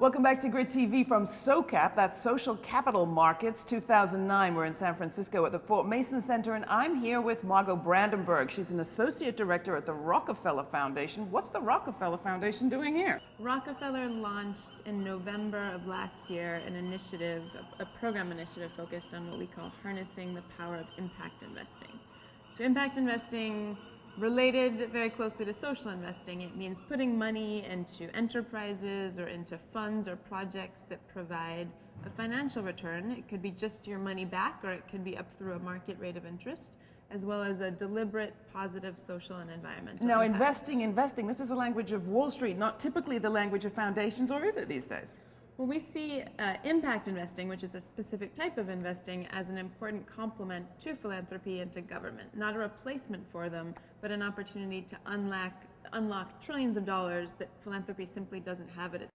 Welcome back to GRITtv from SoCap, that's Social Capital Markets 2009. We're in San Francisco at the Fort Mason Center, and I'm here with Margot Brandenburg. She's an associate director at the Rockefeller Foundation. What's the Rockefeller Foundation doing here? Rockefeller launched in November of last year an initiative, a program initiative focused on what we call harnessing the power of impact investing. So impact investing, related very closely to social investing, it means putting money into enterprises or into funds or projects that provide a financial return. It could be just your money back, or it could be up through a market rate of interest, as well as a deliberate, positive social and environmental Now, impact. investing, this is the language of Wall Street, not typically the language of foundations, or is it these days? Well, we see impact investing, which is a specific type of investing, as an important complement to philanthropy and to government. Not a replacement for them, but an opportunity to unlock trillions of dollars that philanthropy simply doesn't have at its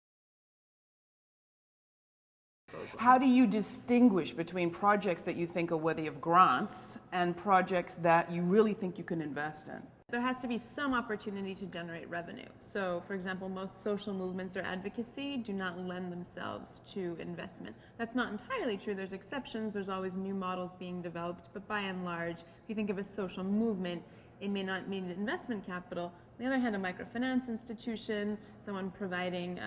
disposal. How do you distinguish between projects that you think are worthy of grants and projects that you really think you can invest in? There has to be some opportunity to generate revenue. So, for example, most social movements or advocacy do not lend themselves to investment. That's not entirely true. There's exceptions. There's always new models being developed. But by and large, if you think of a social movement, it may not need investment capital. On the other hand, a microfinance institution, someone providing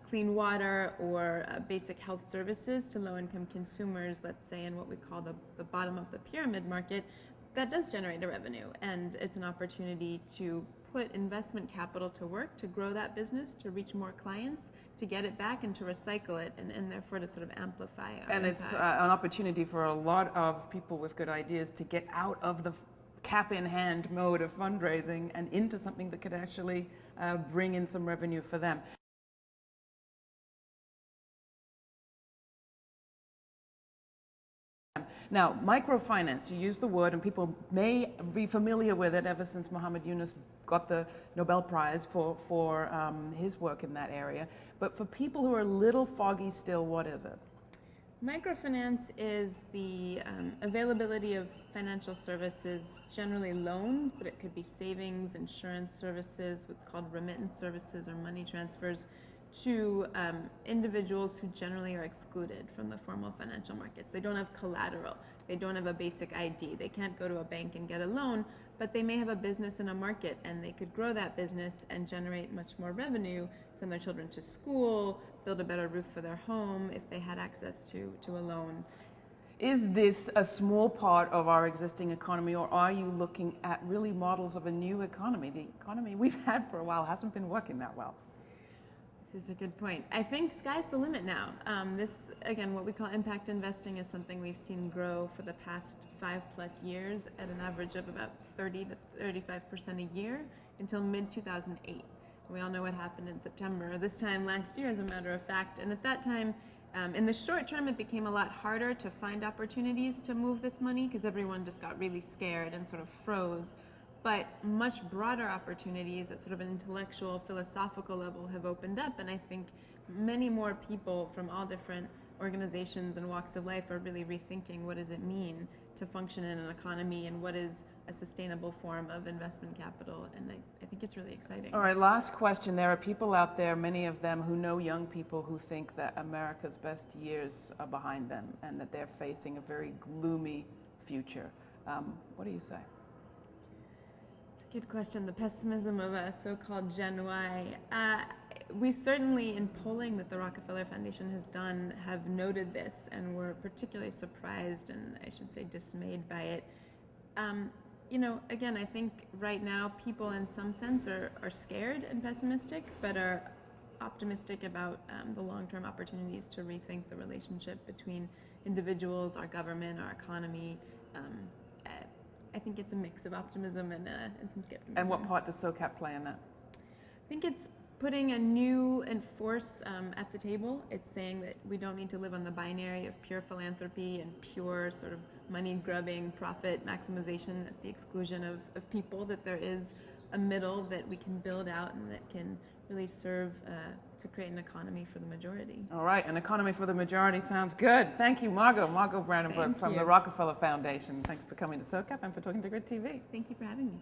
clean water or basic health services to low-income consumers, let's say in what we call the bottom of the pyramid market, that does generate a revenue, and it's an opportunity to put investment capital to work, to grow that business, to reach more clients, to get it back and to recycle it, and therefore to sort of amplify our And impact. it's an opportunity for a lot of people with good ideas to get out of the cap-in-hand mode of fundraising and into something that could actually bring in some revenue for them. Now, microfinance, you use the word, and people may be familiar with it ever since Muhammad Yunus got the Nobel Prize for his work in that area. But for people who are a little foggy still, what is it? Microfinance is the availability of financial services, generally loans, but it could be savings, insurance services, what's called remittance services or money transfers, to individuals who generally are excluded from the formal financial markets. They don't have collateral. They don't have a basic ID. They can't go to a bank and get a loan, but they may have a business in a market, and they could grow that business and generate much more revenue, send their children to school, build a better roof for their home if they had access to a loan. Is this a small part of our existing economy, or are you looking at really models of a new economy? The economy we've had for a while hasn't been working that well. This is a good point. I think sky's the limit now. This, again, what we call impact investing is something we've seen grow for the past 5+ years at an average of about 30 to 35% a year until mid-2008. We all know what happened in September, this time last year, as a matter of fact. And at that time, in the short term, it became a lot harder to find opportunities to move this money because everyone just got really scared and sort of froze. But much broader opportunities at sort of an intellectual, philosophical level have opened up, and I think many more people from all different organizations and walks of life are really rethinking what does it mean to function in an economy and what is a sustainable form of investment capital, and I think it's really exciting. All right, last question. There are people out there, many of them, who know young people who think that America's best years are behind them and that they're facing a very gloomy future. What do you say? Good question. The pessimism of a so-called Gen Y. We certainly, in polling that the Rockefeller Foundation has done, have noted this, and we're particularly surprised and, I should say, dismayed by it. You know, again, I think right now people in some sense are scared and pessimistic, but are optimistic about the long-term opportunities to rethink the relationship between individuals, our government, our economy. I think it's a mix of optimism and some skepticism. And what part does SoCap play in that? I think it's putting a new force at the table. It's saying that we don't need to live on the binary of pure philanthropy and pure sort of money-grubbing, profit maximization at the exclusion of people, that there is a middle that we can build out and that can really serve to create an economy for the majority. All right, an economy for the majority sounds good. Thank you, Margot. Margot Brandenburg from the Rockefeller Foundation. Thanks for coming to SoCap and for talking to GRITtv. Thank you for having me.